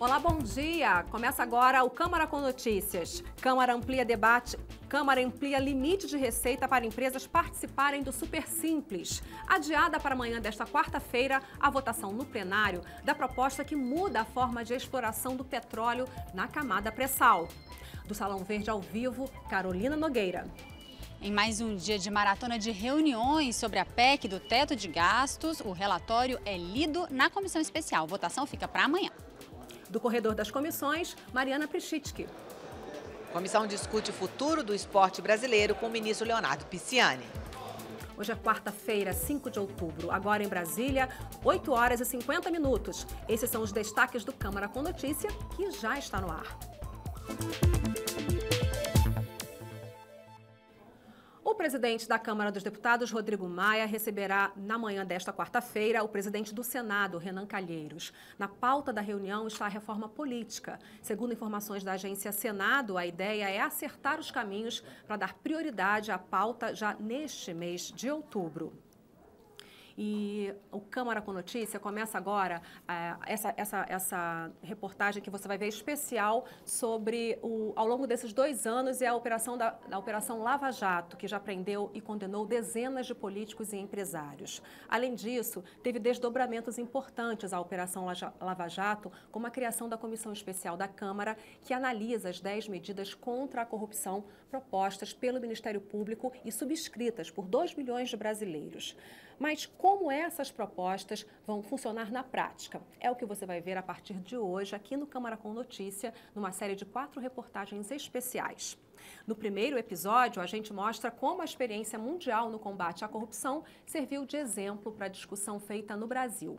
Olá, bom dia! Começa agora o Câmara com Notícias. Câmara amplia debate. Câmara amplia limite de receita para empresas participarem do Super Simples. Adiada para amanhã desta quarta-feira a votação no plenário da proposta que muda a forma de exploração do petróleo na camada pré-sal. Do Salão Verde ao vivo, Carolina Nogueira. Em mais um dia de maratona de reuniões sobre a PEC do teto de gastos, o relatório é lido na comissão especial. A votação fica para amanhã. Do corredor das comissões, Mariana Prischitsky. A comissão discute o futuro do esporte brasileiro com o ministro Leonardo Pisciani. Hoje é quarta-feira, 5 de outubro. Agora em Brasília, 8 horas e 50 minutos. Esses são os destaques do Câmara com Notícia, que já está no ar. O presidente da Câmara dos Deputados, Rodrigo Maia, receberá na manhã desta quarta-feira o presidente do Senado, Renan Calheiros. Na pauta da reunião está a reforma política. Segundo informações da agência Senado, a ideia é acertar os caminhos para dar prioridade à pauta já neste mês de outubro. E o Câmara com Notícia começa agora essa reportagem que você vai ver especial sobre, ao longo desses 2 anos, a operação da Operação Lava Jato, que já prendeu e condenou dezenas de políticos e empresários. Além disso, teve desdobramentos importantes à Operação Lava Jato, como a criação da Comissão Especial da Câmara, que analisa as 10 medidas contra a corrupção propostas pelo Ministério Público e subscritas por 2 milhões de brasileiros. Mas como essas propostas vão funcionar na prática? É o que você vai ver a partir de hoje aqui no Câmara com Notícia, numa série de 4 reportagens especiais. No primeiro episódio, a gente mostra como a experiência mundial no combate à corrupção serviu de exemplo para a discussão feita no Brasil.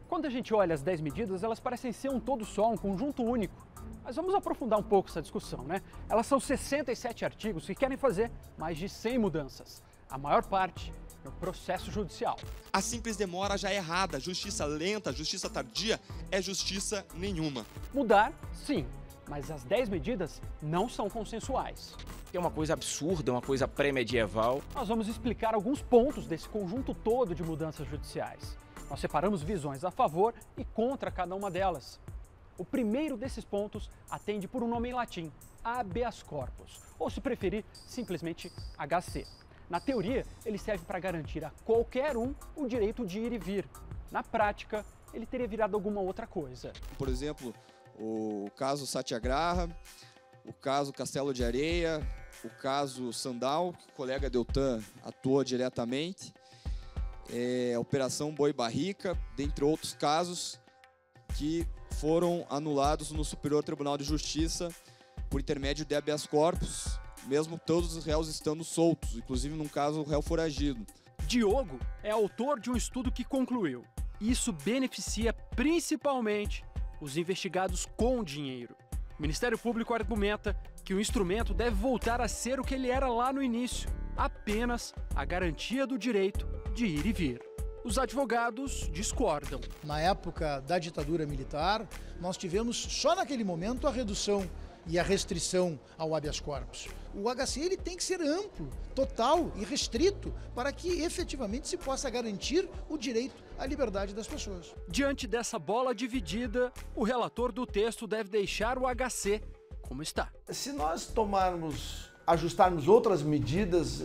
Quando a gente olha as 10 medidas, elas parecem ser um todo só, um conjunto único. Mas vamos aprofundar um pouco essa discussão, né? Elas são 67 artigos que querem fazer mais de 100 mudanças. A maior parte no processo judicial. A simples demora já é errada. Justiça lenta, justiça tardia é justiça nenhuma. Mudar, sim, mas as 10 medidas não são consensuais. É uma coisa absurda, uma coisa pré-medieval. Nós vamos explicar alguns pontos desse conjunto todo de mudanças judiciais. Nós separamos visões a favor e contra cada uma delas. O primeiro desses pontos atende por um nome em latim, habeas corpus, ou se preferir, simplesmente HC. Na teoria, ele serve para garantir a qualquer um o direito de ir e vir. Na prática, ele teria virado alguma outra coisa. Por exemplo, o caso Satyagraha, o caso Castelo de Areia, o caso Sandal, que o colega Deltan atuou diretamente, a Operação Boi Barrica, dentre outros casos que foram anulados no Superior Tribunal de Justiça por intermédio de habeas corpus, mesmo todos os réus estando soltos, inclusive num caso o réu foragido. Diogo é autor de um estudo que concluiu: isso beneficia principalmente os investigados com dinheiro. O Ministério Público argumenta que o instrumento deve voltar a ser o que ele era lá no início, apenas a garantia do direito de ir e vir. Os advogados discordam. Na época da ditadura militar, nós tivemos só naquele momento a redução e a restrição ao habeas corpus. O HC ele tem que ser amplo, total e restrito para que efetivamente se possa garantir o direito à liberdade das pessoas. Diante dessa bola dividida, o relator do texto deve deixar o HC como está. Se nós ajustarmos outras medidas,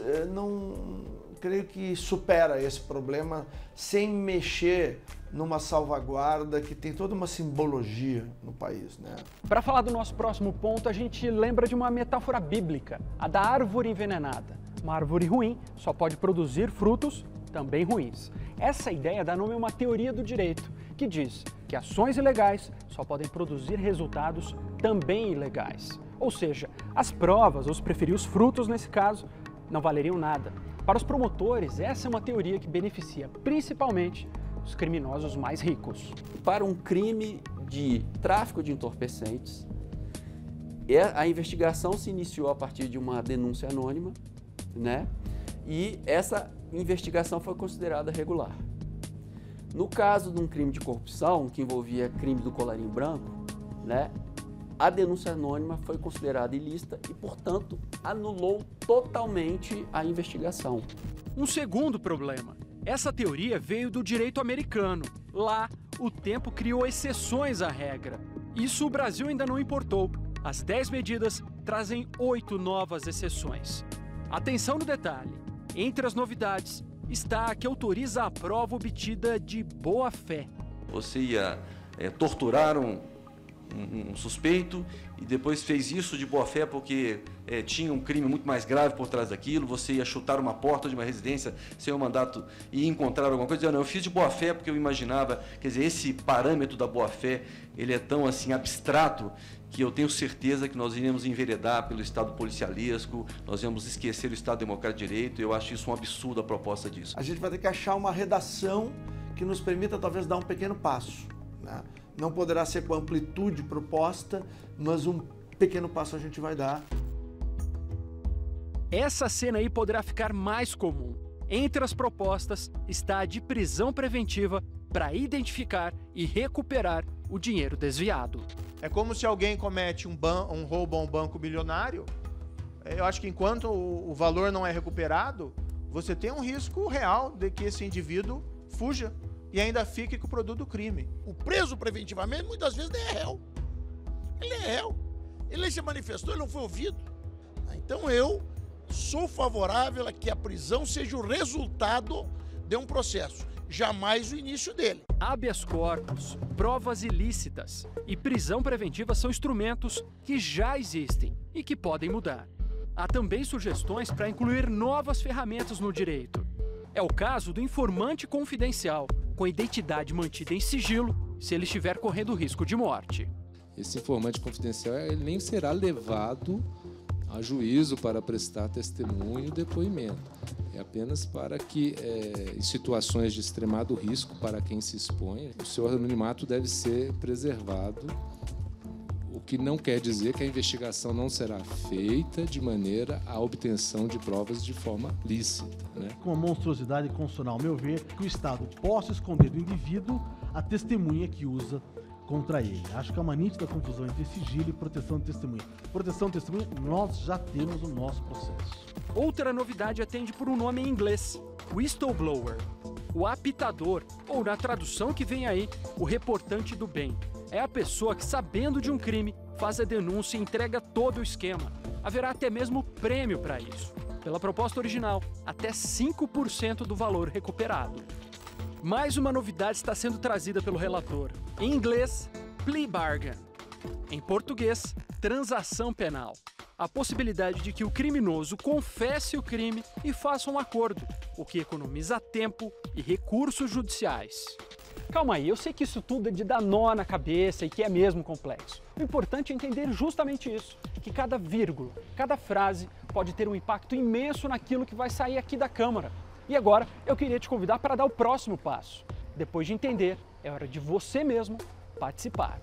creio que supera esse problema sem mexer numa salvaguarda que tem toda uma simbologia no país, né? Para falar do nosso próximo ponto, a gente lembra de uma metáfora bíblica, a da árvore envenenada. Uma árvore ruim só pode produzir frutos também ruins. Essa ideia dá nome a uma teoria do direito, que diz que ações ilegais só podem produzir resultados também ilegais. Ou seja, as provas, ou se preferir os frutos nesse caso, não valeriam nada. Para os promotores, essa é uma teoria que beneficia principalmente os criminosos mais ricos. Para um crime de tráfico de entorpecentes, a investigação se iniciou a partir de uma denúncia anônima, né? E essa investigação foi considerada regular. No caso de um crime de corrupção, que envolvia crime do colarinho branco, né? A denúncia anônima foi considerada ilícita e, portanto, anulou totalmente a investigação. Um segundo problema. Essa teoria veio do direito americano. Lá, o tempo criou exceções à regra. Isso o Brasil ainda não importou. As 10 medidas trazem 8 novas exceções. Atenção no detalhe. Entre as novidades está a que autoriza a prova obtida de boa-fé. Você ia torturar um suspeito e depois fez isso de boa-fé porque tinha um crime muito mais grave por trás daquilo. Você ia chutar uma porta de uma residência sem um mandato e encontrar alguma coisa. Não, eu fiz de boa-fé porque eu imaginava, quer dizer, esse parâmetro da boa-fé, ele é tão assim abstrato que eu tenho certeza que nós iremos enveredar pelo Estado policialesco, nós vamos esquecer o Estado democrático de direito. Eu acho isso um absurdo, a proposta disso. A gente vai ter que achar uma redação que nos permita talvez dar um pequeno passo, né? Não poderá ser com a amplitude proposta, mas um pequeno passo a gente vai dar. Essa cena aí poderá ficar mais comum. Entre as propostas está a de prisão preventiva para identificar e recuperar o dinheiro desviado. É como se alguém comete um roubo a um banco bilionário. Eu acho que enquanto o valor não é recuperado, você tem um risco real de que esse indivíduo fuja e ainda fique com o produto do crime. O preso preventivamente muitas vezes nem é réu. Ele é réu. Ele se manifestou, ele não foi ouvido. Então eu sou favorável a que a prisão seja o resultado de um processo, jamais o início dele. Habeas corpus, provas ilícitas e prisão preventiva são instrumentos que já existem e que podem mudar. Há também sugestões para incluir novas ferramentas no direito. É o caso do informante confidencial, com a identidade mantida em sigilo, se ele estiver correndo risco de morte. Esse informante confidencial ele nem será levado a juízo para prestar testemunho e depoimento. É apenas para que, em situações de extremado risco para quem se expõe, o seu anonimato deve ser preservado, o que não quer dizer que a investigação não será feita de maneira à obtenção de provas de forma lícita, né? Com a monstruosidade constitucional, ao meu ver, que o Estado possa esconder do indivíduo a testemunha que usa contra ele. Acho que há uma nítida confusão entre sigilo e proteção de testemunha. Proteção de testemunha, nós já temos o nosso processo. Outra novidade atende por um nome em inglês, whistleblower, o apitador, ou na tradução que vem aí, o reportante do bem. É a pessoa que, sabendo de um crime, faz a denúncia e entrega todo o esquema. Haverá até mesmo prêmio para isso. Pela proposta original, até 5% do valor recuperado. Mais uma novidade está sendo trazida pelo relator. Em inglês, plea bargain. Em português, transação penal. A possibilidade de que o criminoso confesse o crime e faça um acordo, o que economiza tempo e recursos judiciais. Calma aí, eu sei que isso tudo é de dar nó na cabeça e que é mesmo complexo. O importante é entender justamente isso, que cada vírgula, cada frase pode ter um impacto imenso naquilo que vai sair aqui da Câmara. E agora eu queria te convidar para dar o próximo passo. Depois de entender, é hora de você mesmo participar.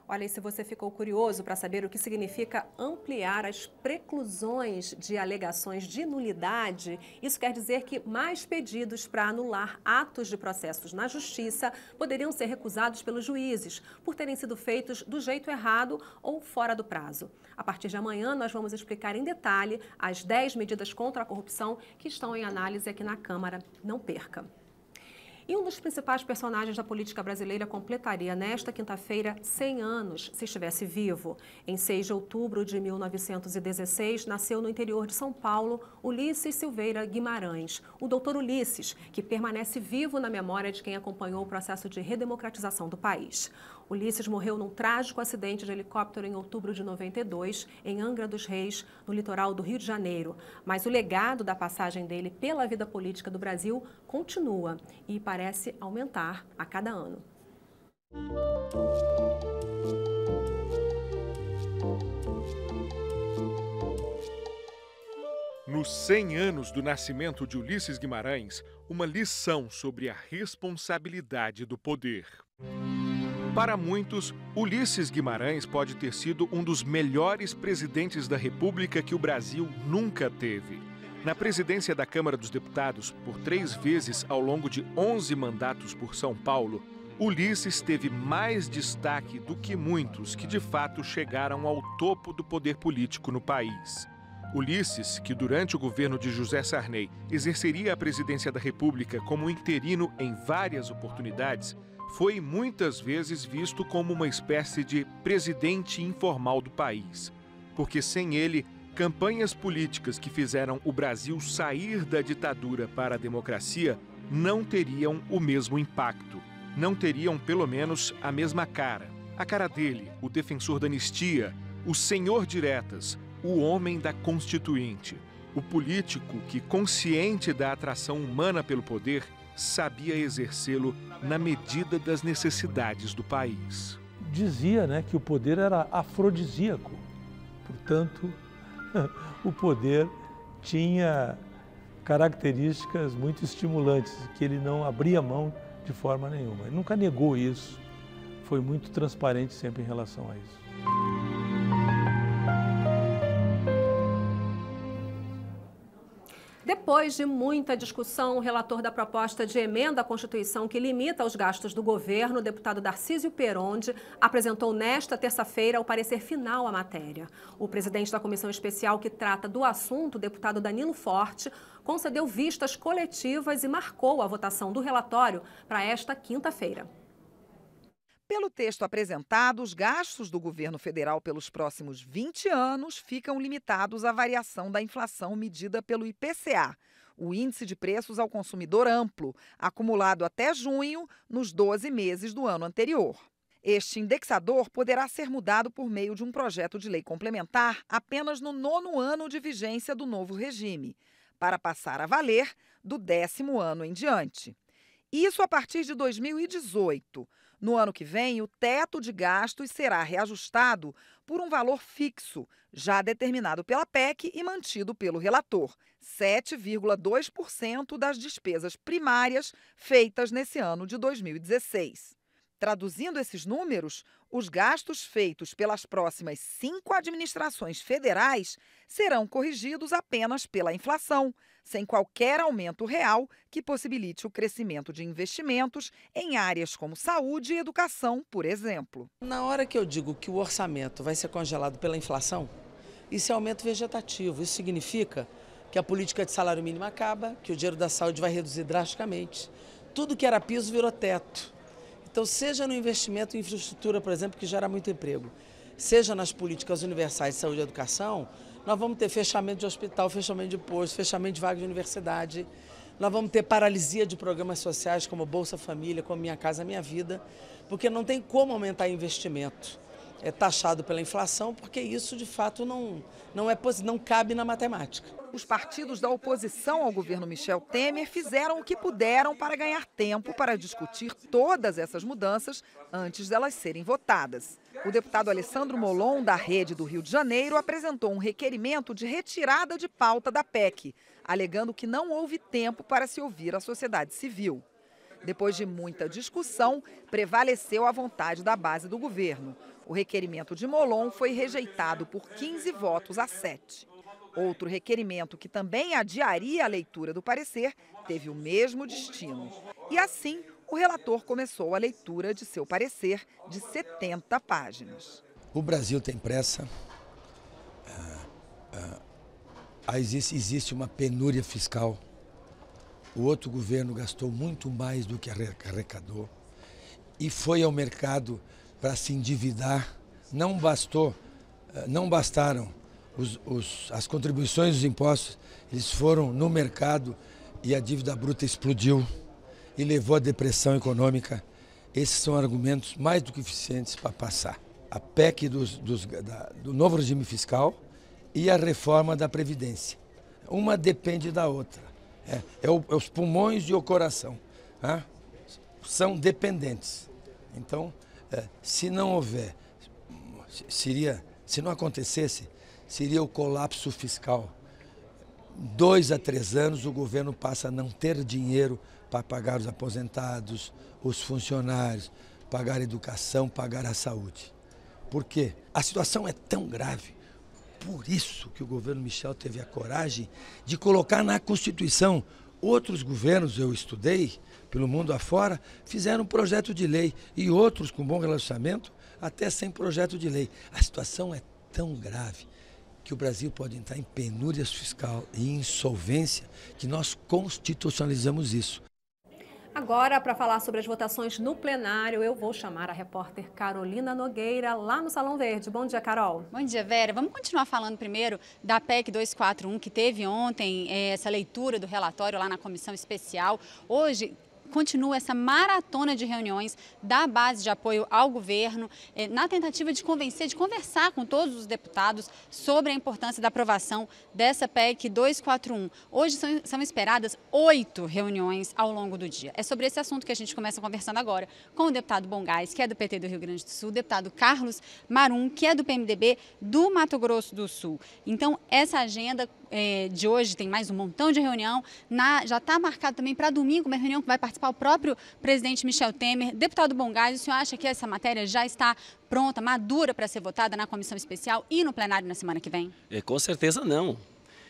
Olha, e se você ficou curioso para saber o que significa ampliar as preclusões de alegações de nulidade, isso quer dizer que mais pedidos para anular atos de processos na Justiça poderiam ser recusados pelos juízes por terem sido feitos do jeito errado ou fora do prazo. A partir de amanhã, nós vamos explicar em detalhe as 10 medidas contra a corrupção que estão em análise aqui na Câmara. Não perca! E um dos principais personagens da política brasileira completaria nesta quinta-feira 100 anos, se estivesse vivo. Em 6 de outubro de 1916, nasceu no interior de São Paulo Ulisses Silveira Guimarães, o doutor Ulisses, que permanece vivo na memória de quem acompanhou o processo de redemocratização do país. Ulisses morreu num trágico acidente de helicóptero em outubro de 92, em Angra dos Reis, no litoral do Rio de Janeiro. Mas o legado da passagem dele pela vida política do Brasil continua e parece aumentar a cada ano. Nos 100 anos do nascimento de Ulisses Guimarães, uma lição sobre a responsabilidade do poder. Para muitos, Ulisses Guimarães pode ter sido um dos melhores presidentes da República que o Brasil nunca teve. Na presidência da Câmara dos Deputados, por 3 vezes ao longo de 11 mandatos por São Paulo, Ulisses teve mais destaque do que muitos que de fato chegaram ao topo do poder político no país. Ulisses, que durante o governo de José Sarney exerceria a presidência da República como interino em várias oportunidades, foi muitas vezes visto como uma espécie de presidente informal do país. Porque sem ele, campanhas políticas que fizeram o Brasil sair da ditadura para a democracia não teriam o mesmo impacto. Não teriam, pelo menos, a mesma cara. A cara dele, o defensor da anistia, o senhor diretas, o homem da Constituinte. O político que, consciente da atração humana pelo poder, sabia exercê-lo na medida das necessidades do país. Dizia, né, que o poder era afrodisíaco. Portanto, o poder tinha características muito estimulantes, que ele não abria mão de forma nenhuma. Ele nunca negou isso, foi muito transparente sempre em relação a isso. Depois de muita discussão, o relator da proposta de emenda à Constituição que limita os gastos do governo, o deputado Darcísio Peronde, apresentou nesta terça-feira o parecer final à matéria. O presidente da comissão especial que trata do assunto, o deputado Danilo Forte, concedeu vistas coletivas e marcou a votação do relatório para esta quinta-feira. Pelo texto apresentado, os gastos do governo federal pelos próximos 20 anos ficam limitados à variação da inflação medida pelo IPCA, o Índice de Preços ao Consumidor Amplo, acumulado até junho, nos 12 meses do ano anterior. Este indexador poderá ser mudado por meio de um projeto de lei complementar apenas no 9º ano de vigência do novo regime, para passar a valer do 10º ano em diante. Isso a partir de 2018. No ano que vem, o teto de gastos será reajustado por um valor fixo, já determinado pela PEC e mantido pelo relator, 7,2% das despesas primárias feitas nesse ano de 2016. Traduzindo esses números, os gastos feitos pelas próximas 5 administrações federais serão corrigidos apenas pela inflação, sem qualquer aumento real que possibilite o crescimento de investimentos em áreas como saúde e educação, por exemplo. Na hora que eu digo que o orçamento vai ser congelado pela inflação, isso é aumento vegetativo. Isso significa que a política de salário mínimo acaba, que o dinheiro da saúde vai reduzir drasticamente. Tudo que era piso virou teto. Então, seja no investimento em infraestrutura, por exemplo, que gera muito emprego, seja nas políticas universais de saúde e educação, nós vamos ter fechamento de hospital, fechamento de posto, fechamento de vaga de universidade, nós vamos ter paralisia de programas sociais como Bolsa Família, como Minha Casa Minha Vida, porque não tem como aumentar investimento. É taxado pela inflação, porque isso, de fato, não cabe na matemática. Os partidos da oposição ao governo Michel Temer fizeram o que puderam para ganhar tempo para discutir todas essas mudanças antes delas serem votadas. O deputado Alessandro Molon, da Rede do Rio de Janeiro, apresentou um requerimento de retirada de pauta da PEC, alegando que não houve tempo para se ouvir a sociedade civil. Depois de muita discussão, prevaleceu a vontade da base do governo. O requerimento de Molon foi rejeitado por 15 votos a 7. Outro requerimento, que também adiaria a leitura do parecer, teve o mesmo destino. E assim, o relator começou a leitura de seu parecer de 70 páginas. O Brasil tem pressa. Existe uma penúria fiscal. O outro governo gastou muito mais do que arrecadou e foi ao mercado para se endividar. Não bastaram as contribuições dos impostos, eles foram no mercado e a dívida bruta explodiu e levou à depressão econômica. Esses são argumentos mais do que suficientes para passar. A PEC do novo regime fiscal e a reforma da Previdência. Uma depende da outra. Os pulmões e o coração. São dependentes. Então, se não houver, se não acontecesse, seria o colapso fiscal. 2 a 3 anos o governo passa a não ter dinheiro para pagar os aposentados, os funcionários, pagar a educação, pagar a saúde. Por quê? A situação é tão grave. Por isso que o governo Michel teve a coragem de colocar na Constituição Outros governos, eu estudei pelo mundo afora, fizeram um projeto de lei e outros com bom relacionamento até sem projeto de lei. A situação é tão grave que o Brasil pode entrar em penúria fiscal e insolvência que nós constitucionalizamos isso. Agora, para falar sobre as votações no plenário, eu vou chamar a repórter Carolina Nogueira, lá no Salão Verde. Bom dia, Carol. Bom dia, Vera. Vamos continuar falando primeiro da PEC 241, que teve ontem essa leitura do relatório lá na comissão especial. Hoje continua essa maratona de reuniões da base de apoio ao governo, na tentativa de convencer, de conversar com todos os deputados sobre a importância da aprovação dessa PEC 241. Hoje são esperadas 8 reuniões ao longo do dia. É sobre esse assunto que a gente começa conversando agora com o deputado Bongás, que é do PT do Rio Grande do Sul, o deputado Carlos Marum, que é do PMDB do Mato Grosso do Sul. Então, essa agenda de hoje tem mais um montão de reunião. Já está marcado também para domingo uma reunião que vai participar o próprio presidente Michel Temer. Deputado Bongás, o senhor acha que essa matéria já está pronta, madura para ser votada na comissão especial e no plenário na semana que vem? Com certeza não.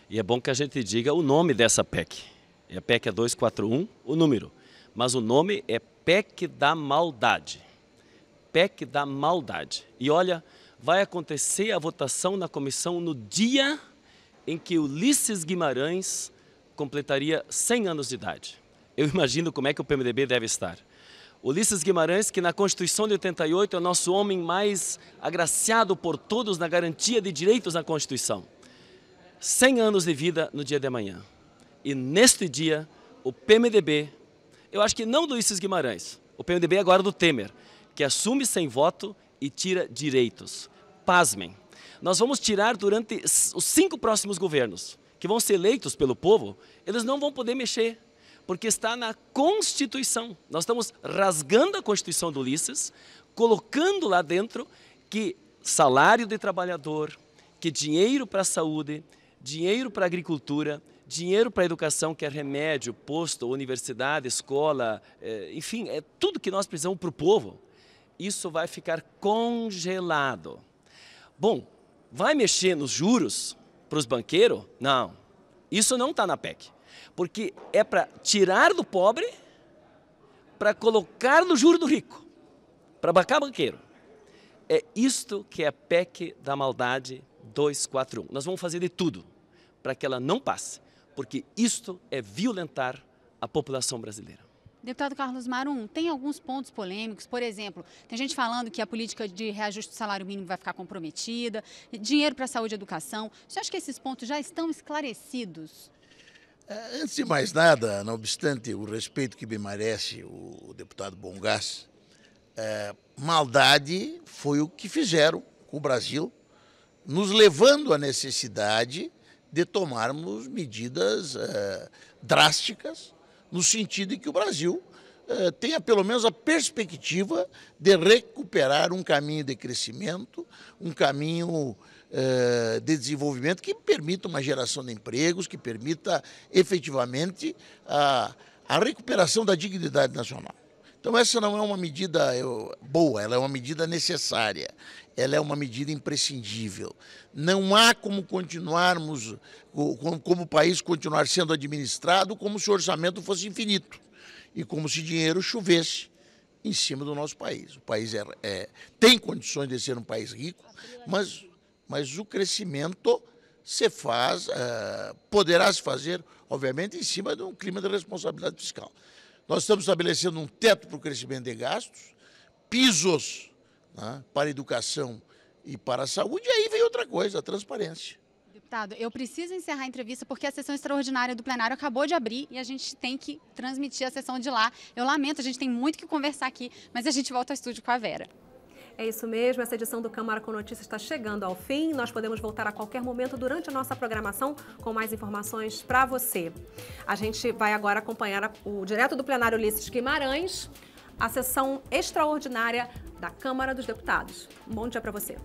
E é bom que a gente diga o nome dessa PEC. A PEC é 241, o número. Mas o nome é PEC da Maldade. PEC da Maldade. E olha, vai acontecer a votação na comissão no dia em que Ulisses Guimarães completaria 100 anos de idade. Eu imagino como é que o PMDB deve estar. Ulisses Guimarães, que na Constituição de 88 é o nosso homem mais agraciado por todos na garantia de direitos na Constituição. 100 anos de vida no dia de amanhã. E neste dia, o PMDB, eu acho que não do Ulisses Guimarães, o PMDB agora do Temer, que assume sem voto e tira direitos. Pasmem. Nós vamos tirar durante os 5 próximos governos, que vão ser eleitos pelo povo, eles não vão poder mexer, porque está na Constituição. Nós estamos rasgando a Constituição do Ulisses, colocando lá dentro que salário de trabalhador, que dinheiro para a saúde, dinheiro para a agricultura, dinheiro para a educação, que é remédio, posto, universidade, escola, enfim, é tudo que nós precisamos para o povo. Isso vai ficar congelado. Bom, vai mexer nos juros para os banqueiros? Não, isso não está na PEC, porque é para tirar do pobre, para colocar no juro do rico, para bancar banqueiro. É isto que é a PEC da Maldade 241. Nós vamos fazer de tudo para que ela não passe, porque isto é violentar a população brasileira. Deputado Carlos Marum, tem alguns pontos polêmicos, por exemplo, tem gente falando que a política de reajuste do salário mínimo vai ficar comprometida, dinheiro para saúde e educação. Você acha que esses pontos já estão esclarecidos? Antes de mais nada, não obstante o respeito que me merece o deputado Bongás, maldade foi o que fizeram com o Brasil, nos levando à necessidade de tomarmos medidas drásticas, no sentido de que o Brasil tenha pelo menos a perspectiva de recuperar um caminho de crescimento, um caminho de desenvolvimento que permita uma geração de empregos, que permita efetivamente a recuperação da dignidade nacional. Então essa não é uma medida boa, ela é uma medida necessária, ela é uma medida imprescindível. Não há como continuarmos, como o país continuar sendo administrado como se o orçamento fosse infinito e como se dinheiro chovesse em cima do nosso país. O país tem condições de ser um país rico, mas o crescimento poderá se fazer, obviamente, em cima de um clima de responsabilidade fiscal. Nós estamos estabelecendo um teto para o crescimento de gastos, pisos, né, para a educação e para a saúde, e aí vem outra coisa, a transparência. Deputado, eu preciso encerrar a entrevista porque a sessão extraordinária do plenário acabou de abrir e a gente tem que transmitir a sessão de lá. Eu lamento, a gente tem muito que conversar aqui, mas a gente volta ao estúdio com a Vera. É isso mesmo, essa edição do Câmara com Notícias está chegando ao fim. Nós podemos voltar a qualquer momento durante a nossa programação com mais informações para você. A gente vai agora acompanhar direto do plenário Ulisses Guimarães, a sessão extraordinária da Câmara dos Deputados. Um bom dia para você.